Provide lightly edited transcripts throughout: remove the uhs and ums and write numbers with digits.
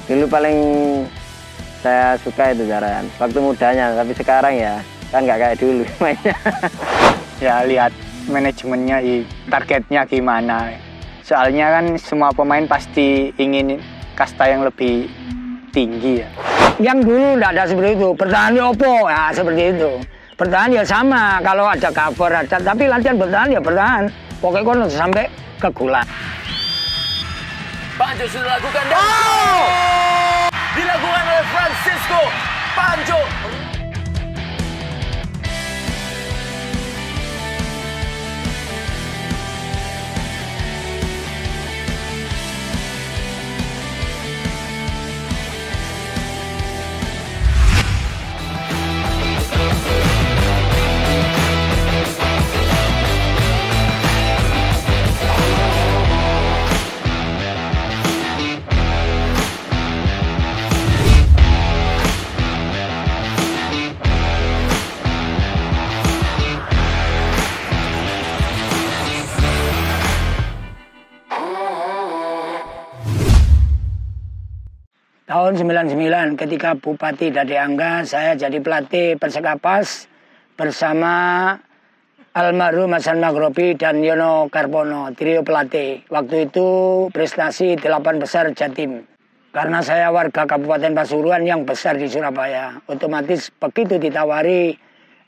Dulu paling saya suka itu Jarayan, waktu mudanya, tapi sekarang ya kan nggak kayak dulu mainnya. Ya lihat manajemennya, targetnya gimana. Soalnya kan semua pemain pasti ingin kasta yang lebih tinggi ya. Yang dulu nggak ada seperti itu, bertahan opo ya seperti itu. Bertahan ya sama, kalau ada cover ada, tapi latihan bertahan ya bertahan. Pokoknya kono sampai ke gula. Panjo sudah lakukan dan dilakukan oleh Francisco Panjo. Tahun 99 ketika Bupati Dade Angga, saya jadi pelatih Persekapas bersama almarhum Hasan Maghrobi dan Yono Karpono, trio pelatih. Waktu itu prestasi 8 besar Jatim. Karena saya warga Kabupaten Pasuruan yang besar di Surabaya, otomatis begitu ditawari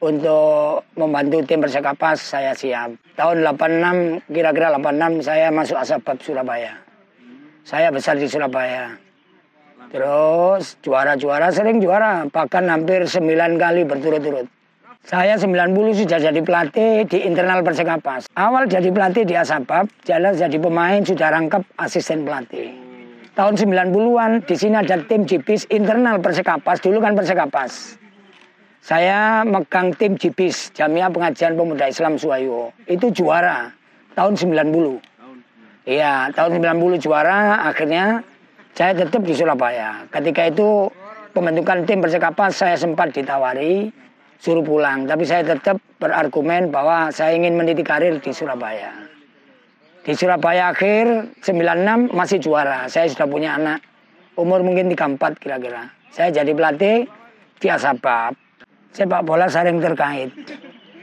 untuk membantu tim Persekapas, saya siap. Tahun 86, kira-kira 86 saya masuk Asabab Surabaya. Saya besar di Surabaya. Terus juara-juara, sering juara, bahkan hampir 9 kali berturut-turut. Saya 90 sudah jadi pelatih di internal Persekapas. Awal jadi pelatih di Asabab, jalan jadi pemain, sudah rangkap asisten pelatih. Tahun 90-an di sini ada tim Jipis internal Persekapas, dulu kan Persekapas. Saya megang tim Jipis, Jamiah Pengajian Pemuda Islam Suwayo. Itu juara tahun 90. Iya, tahun 90 juara, akhirnya saya tetap di Surabaya. Ketika itu pembentukan tim Persekapas saya sempat ditawari suruh pulang, tapi saya tetap berargumen bahwa saya ingin meniti karir di Surabaya. Di Surabaya akhir 96 masih juara. Saya sudah punya anak, umur mungkin 34 kira-kira. Saya jadi pelatih di Asabab. Sepak bola sering terkait.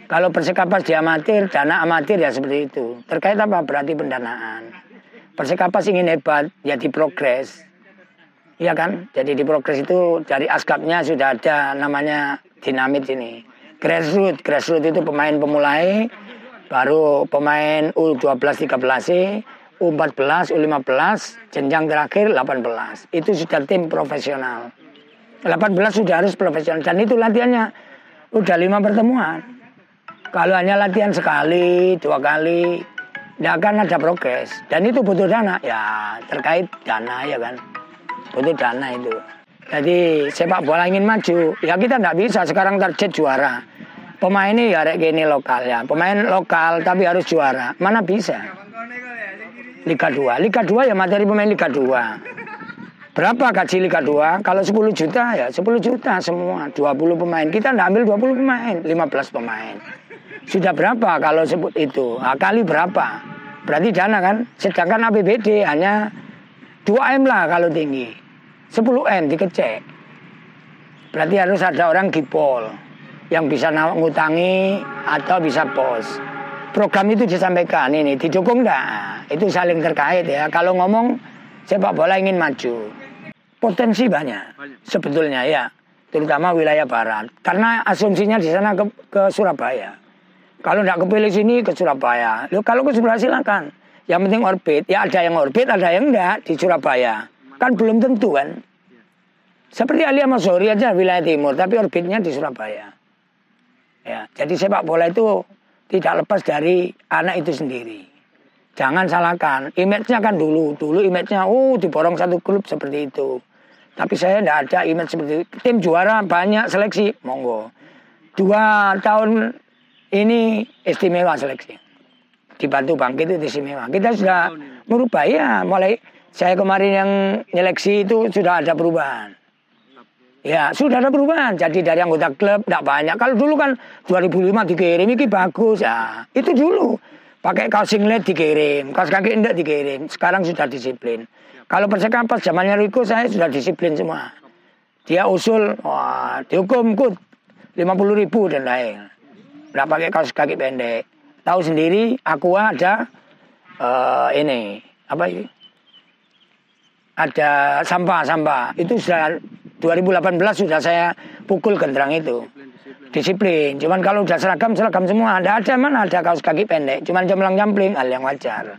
Kalau Persekapas di amatir, dana amatir ya seperti itu. Terkait apa? Berarti pendanaan. Persekapas ingin hebat, ya di progres. Iya kan? Jadi di progres itu dari askapnya sudah ada namanya dinamit ini. Grassroots itu pemain pemulai, baru pemain U12, 13, U14, U15, jenjang terakhir 18. Itu sudah tim profesional. 18 sudah harus profesional, dan itu latihannya udah 5 pertemuan. Kalau hanya latihan sekali, 2 kali, tidak akan ada progres. Dan itu butuh dana, ya terkait dana ya kan. Butuh dana itu. Jadi sepak bola ingin maju, ya kita tidak bisa sekarang target juara. Pemain ini ya gini lokal ya, pemain lokal tapi harus juara. Mana bisa? Liga 2 ya materi pemain Liga 2. Berapa gaji Liga 2? Kalau 10 juta ya 10 juta semua, 20 pemain. Kita tidak ambil 20 pemain, 15 pemain. Sudah berapa kalau sebut itu? Nah, kali berapa? Berarti dana kan? Sedangkan APBD hanya 2M lah kalau tinggi. 10M dikecek. Berarti harus ada orang gipol yang bisa ngutangi atau bisa pos. Program itu disampaikan, ini didukung enggak? Itu saling terkait ya. Kalau ngomong sepak bola ingin maju, potensi banyak sebetulnya ya, terutama wilayah barat. Karena asumsinya di sana ke Surabaya. Kalau enggak kepilih sini ke Surabaya. Loh, kalau ke Surabaya silakan. Yang penting orbit. Ya ada yang orbit, ada yang enggak di Surabaya. Kan belum tentu kan. Seperti Ali Masori aja wilayah timur, tapi orbitnya di Surabaya. Ya, jadi sepak bola itu tidak lepas dari anak itu sendiri. Jangan salahkan. Image-nya kan dulu image-nya diborong satu klub seperti itu. Tapi saya tidak ada image seperti itu. Tim juara banyak seleksi, monggo. 2 tahun ini istimewa seleksi. Dibantu Bangkit itu istimewa. Kita sudah merubah ya, mulai saya kemarin yang nyeleksi itu sudah ada perubahan. Ya, sudah ada perubahan. Jadi dari anggota klub tidak banyak. Kalau dulu kan 2005 dikirim, ini bagus ya. Itu dulu. Pakai kaos singlet dikirim, kaos kaki enggak dikirim. Sekarang sudah disiplin. Kalau Persekapas zamannya Riko saya sudah disiplin semua. Dia usul, wah dihukum kut 50.000 dan lain. Nggak pakai kaos kaki pendek. Tahu sendiri, aku ada ini apa ini? Ada sampah. Itu sudah 2018 sudah saya pukul genderang itu. Disiplin. Cuman kalau udah seragam semua. Ada mana ada kaos kaki pendek. Cuman jomplang-jompling hal yang wajar.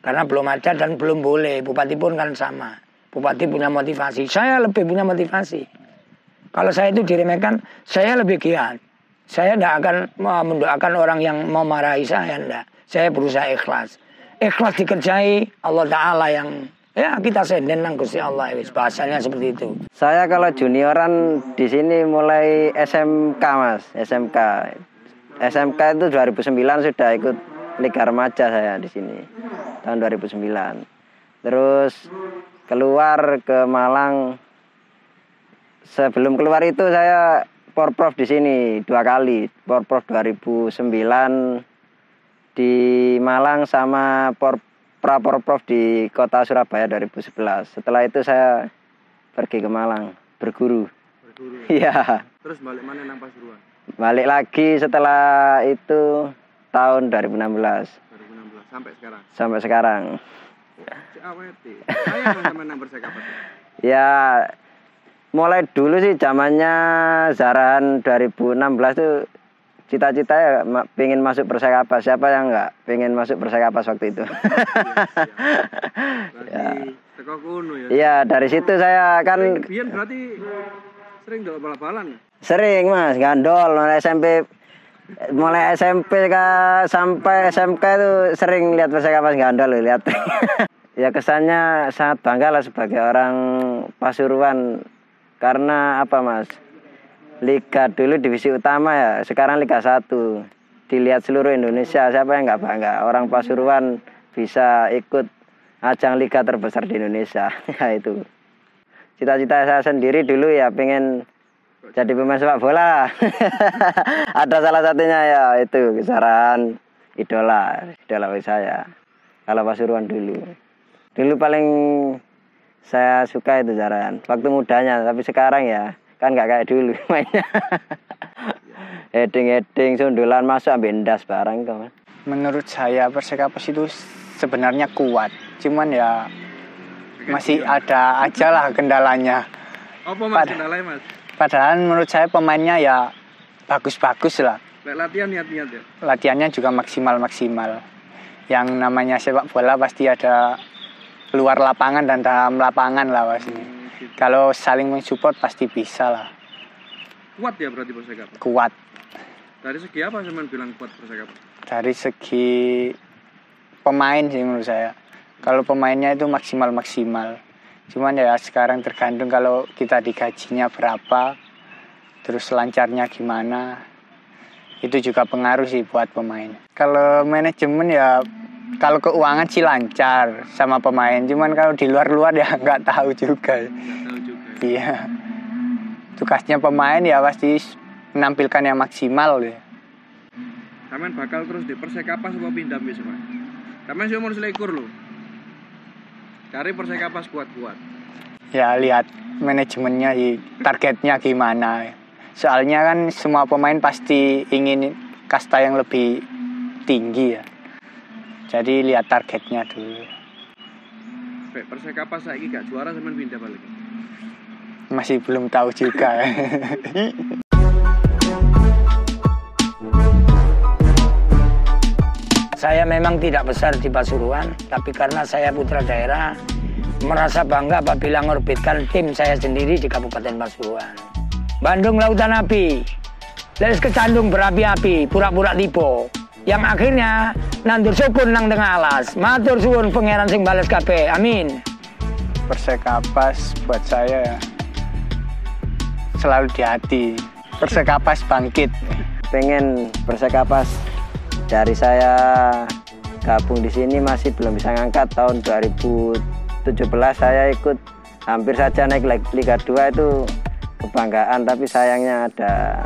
Karena belum ada dan belum boleh. Bupati pun kan sama. Bupati punya motivasi. Saya lebih punya motivasi. Kalau saya itu diremehkan, saya lebih giat. Saya tidak akan mendoakan orang yang mau marahi saya. Enggak. Saya berusaha ikhlas. Ikhlas dikerjai Allah Ta'ala yang ya kita senden nang Gusti Allah. Bahasanya seperti itu. Saya kalau junioran di sini mulai SMK Mas. SMK itu 2009 sudah ikut Liga Remaja saya di sini. Tahun 2009. Terus keluar ke Malang. Sebelum keluar itu saya Porprov di sini 2 kali. Porprov 2009 di Malang sama Porprov di kota Surabaya 2011. Setelah itu saya pergi ke Malang berguru. Iya. Terus balik mana nang Pasuruan? Balik lagi setelah itu tahun 2016. Sampai sekarang. Sampai sekarang. Saya sama nang Persekapas. Ya mulai dulu sih zamannya Zarahan 2016 tuh cita-cita ya pengen masuk Persekapas. Siapa yang enggak pengen masuk Persekapas waktu itu? Ya. Teko kuno ya. Iya, dari situ saya kan Biyen berarti sering ndelok bal-balan. Sering Mas, gandol mulai SMP sampai SMK itu sering lihat Persekapas gandol lihat. Ya kesannya sangat bangga lah sebagai orang Pasuruan. Karena apa Mas? Liga dulu divisi utama ya, sekarang Liga 1. Dilihat seluruh Indonesia, siapa yang nggak bangga? Orang Pasuruan bisa ikut ajang liga terbesar di Indonesia. Ya itu. Cita-cita saya sendiri dulu ya pengen jadi pemain sepak bola. Ada salah satunya ya itu Zarahan, idola bagi saya. Kalau Pasuruan dulu. Dulu paling saya suka itu Zarahan waktu mudanya, tapi sekarang ya kan nggak kayak dulu mainnya. Heading sundulan masuk ambil endas barang kan. Menurut saya Persekapas itu sebenarnya kuat, cuman ya masih ada aja lah kendalanya. Apa Mas kendalanya Mas? Padahal menurut saya pemainnya ya bagus-bagus lah. Latihan niat-niat ya? Latihannya juga maksimal. Yang namanya sepak bola pasti ada luar lapangan dan dalam lapangan lah pasti. Gitu. Kalau saling mensupport pasti bisa lah. Kuat ya berarti Persekapas? Kuat. Dari segi apa cuman bilang kuat Persekapas? Dari segi pemain sih menurut saya. Kalau pemainnya itu maksimal. Cuman ya sekarang tergantung kalau kita digajinya berapa, terus lancarnya gimana. Itu juga pengaruh sih buat pemain. Kalau manajemen ya, kalau keuangan sih lancar sama pemain. Cuman kalau di luar ya nggak tahu juga. Iya. Tugasnya pemain ya pasti menampilkan yang maksimal ya. Kamen bakal terus di Persekapas apa pindah besok Mas? Kamen sih umur selikur loh. Cari Persekapas kuat-kuat. Ya lihat manajemennya sih, targetnya gimana. Soalnya kan semua pemain pasti ingin kasta yang lebih tinggi ya. Jadi lihat targetnya dulu. Persekapas saiki gak juara sampean pindah balik. Masih belum tahu juga. Saya memang tidak besar di Pasuruan, tapi karena saya putra daerah, merasa bangga apabila mengorbitkan tim saya sendiri di Kabupaten Pasuruan. Bandung Lautan Api, les kecandung berapi-api, pura-pura tipu. Yang akhirnya nandur sukun nang tengah alas. Matur suwun pangeran sing bales kabeh. Amin. Persekapas buat saya ya selalu di hati. Persekapas bangkit. Pengen Persekapas dari saya gabung di sini masih belum bisa ngangkat. Tahun 2017 saya ikut hampir saja naik Liga 2 itu kebanggaan, tapi sayangnya ada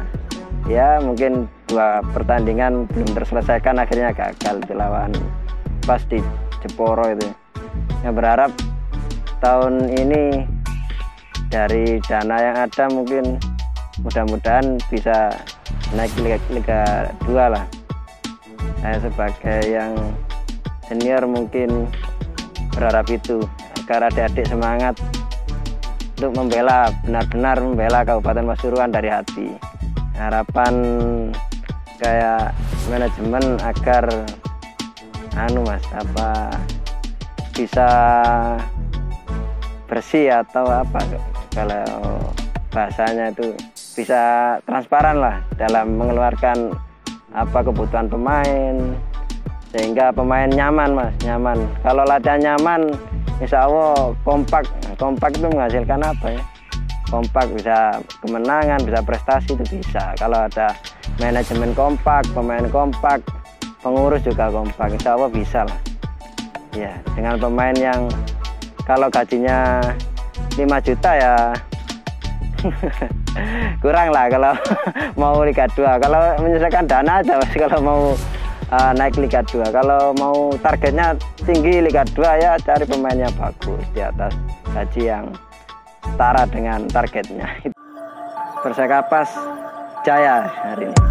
ya mungkin 2 pertandingan belum terselesaikan, akhirnya gagal di lawan pas di Jeporo itu. Yang berharap tahun ini dari dana yang ada mungkin mudah-mudahan bisa naik Liga 2 lah. Saya sebagai yang senior mungkin berharap itu agar adik-adik semangat untuk membela, benar-benar membela Kabupaten Pasuruan dari hati. Harapan kayak manajemen agar bisa bersih atau apa, kalau bahasanya itu bisa transparan lah dalam mengeluarkan kebutuhan pemain, sehingga pemain nyaman nyaman. Kalau latihan nyaman, insya Allah kompak itu menghasilkan kompak, bisa kemenangan, bisa prestasi, itu bisa. Kalau ada manajemen kompak, pemain kompak, pengurus juga kompak, insya Allah bisa lah. Ya, dengan pemain yang kalau gajinya 5 juta ya kurang lah kalau mau Liga 2. Kalau menyelesaikan dana aja Mas, kalau mau naik Liga 2. Kalau mau targetnya tinggi Liga 2 ya cari pemain yang bagus di atas gaji yang setara dengan targetnya. Persekapas jaya hari ini.